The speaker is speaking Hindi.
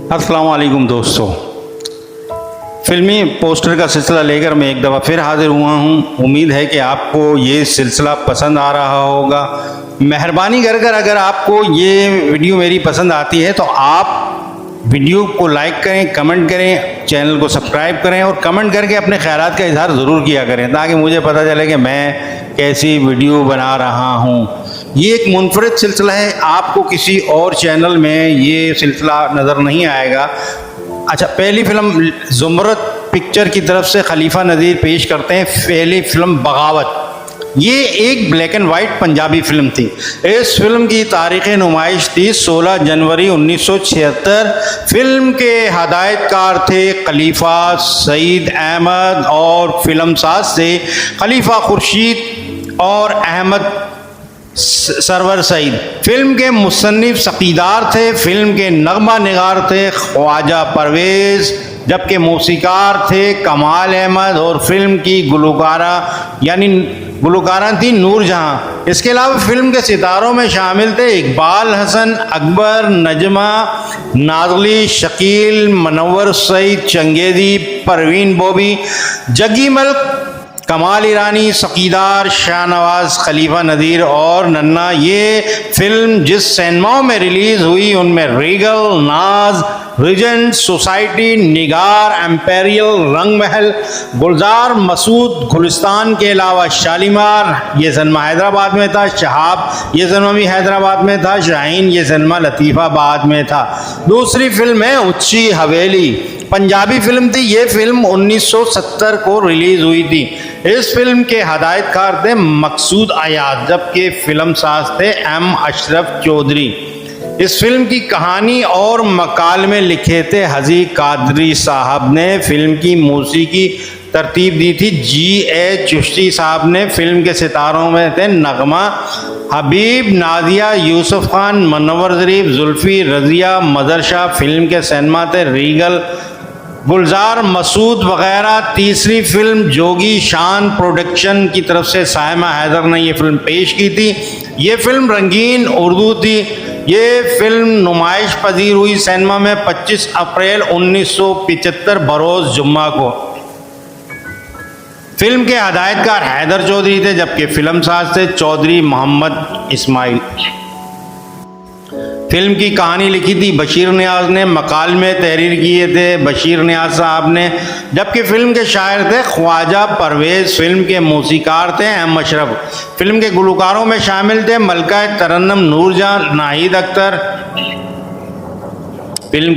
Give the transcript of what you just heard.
अस्सलाम वालेकुम दोस्तों, फिल्मी पोस्टर का सिलसिला लेकर मैं एक दफ़ा फिर हाज़िर हुआ हूँ। उम्मीद है कि आपको ये सिलसिला पसंद आ रहा होगा। मेहरबानी कर कर अगर आपको ये वीडियो मेरी पसंद आती है तो आप वीडियो को लाइक करें, कमेंट करें, चैनल को सब्सक्राइब करें और कमेंट करके अपने ख़यालात का इजहार ज़रूर किया करें ताकि मुझे पता चले कि मैं कैसी वीडियो बना रहा हूँ। ये एक मुनफरिद सिलसिला है, आपको किसी और चैनल में ये सिलसिला नज़र नहीं आएगा। अच्छा, पहली फिल्म ज़ुमरत पिक्चर की तरफ से खलीफा नज़ीर पेश करते हैं पहली फिल्म बगावत। ये एक black and white Punjabi film थी। इस फिल्म की तारीख़ नुमाइश थी 16 जनवरी 1976। फिल्म के हदायतकार थे खलीफा सईद अहमद और फिल्म साज थे खलीफा खुर्शीद और अहमद सरवर सईद। फिल्म के मुसन्निफ सकीदार थे, फिल्म के नगमा निगार थे ख्वाजा परवेज़, जबकि मौसीकार थे कमाल अहमद और फिल्म की गुलकारा थी नूर जहां। इसके अलावा फिल्म के सितारों में शामिल थे इकबाल हसन, अकबर, नजमा, नाज़ली, शकील, मनव्वर सईद, चंगेज़ी, परवीन बॉबी, जग्गी मलिक, कमाल ईरानी, सकीदार, शाहनवाज, खलीफा नज़ीर और नन्ना। ये फिल्म जिस सिनेमाओं में रिलीज़ हुई उनमें रीगल, नाज, रीजेंट, सोसाइटी, निगार, एम्पेरियल, रंग महल, गुलजार, मसूद, गुलिस्तान के अलावा शालीमार ये सिनेमा हैदराबाद में था, शहाब ये सिनेमा भी हैदराबाद में था, शाहीन ये सिनेमा लतीफ़ाबाद में था। दूसरी फिल्म है उच्ची हवेली, पंजाबी फिल्म थी। ये फिल्म 1970 को रिलीज़ हुई थी। इस फिल्म के हदायतकार थे मकसूद अयाज, जबकि फिल्म साज थे एम अशरफ चौधरी। इस फिल्म की कहानी और मकालमे लिखे थे हजी कादरी साहब ने। फिल्म की मौसीकी तरतीब दी थी G.A. चिश्ती साहब ने। फिल्म के सितारों में थे नगमा, हबीब, नादिया, यूसुफ खान, मनव्वर ज़रीफ, जुल्फ़ी, रज़िया, मज़हर शाह। फिल्म के सिनेमा थे रीगल, गुलजार, मसूद वगैरह। तीसरी फिल्म जोगी शान प्रोडक्शन की तरफ से साइमा हैदर ने ये फिल्म पेश की थी। ये फिल्म रंगीन उर्दू थी। ये फिल्म नुमाइश पजीर हुई सिनेमा में 25 अप्रैल 1975 बरोज़ जुम्मा को। फिल्म के हदायतकार हैदर चौधरी थे, जबकि फिल्म साज थे चौधरी मोहम्मद इस्माइल। फिल्म की कहानी लिखी थी बशीर नियाज़ ने, मकालमे तहरीर किए थे बशीर नियाज़ साहब ने, जबकि फिल्म के शायर थे ख्वाजा परवेज़। फिल्म के मौसीकार थे एम अशरफ। फिल्म के गुलकारों में शामिल थे मलका तरन्नुम नूरजहां, नाहिद अख्तर। फिल्म